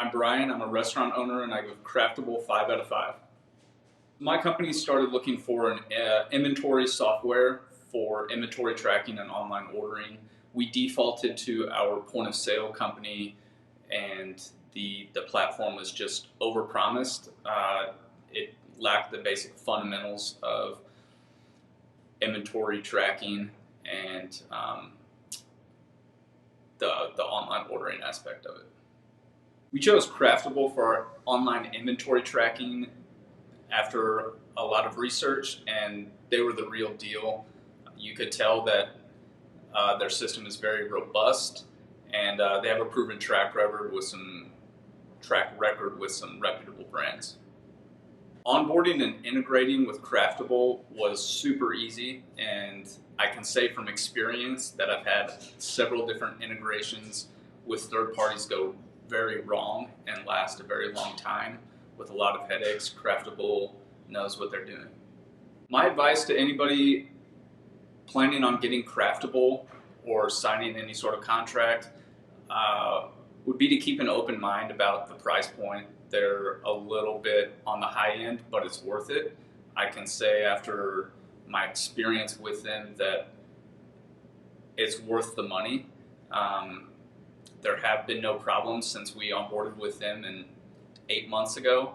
I'm Brian. I'm a restaurant owner and I give Craftable 5 out of 5. My company started looking for an inventory software for inventory tracking and online ordering. We defaulted to our point of sale company and the platform was just overpromised. It lacked the basic fundamentals of inventory tracking and the online ordering aspect of it. We chose Craftable for our online inventory tracking after a lot of research, and they were the real deal. You could tell that their system is very robust, and they have a proven track record with some reputable brands. Onboarding and integrating with Craftable was super easy, and I can say from experience that I've had several different integrations with third parties go very wrong and last a very long time with a lot of headaches. Craftable knows what they're doing. My advice to anybody planning on getting Craftable or signing any sort of contract would be to keep an open mind about the price point. They're a little bit on the high end, but it's worth it. I can say after my experience with them that it's worth the money. There have been no problems since we onboarded with them 8 months ago.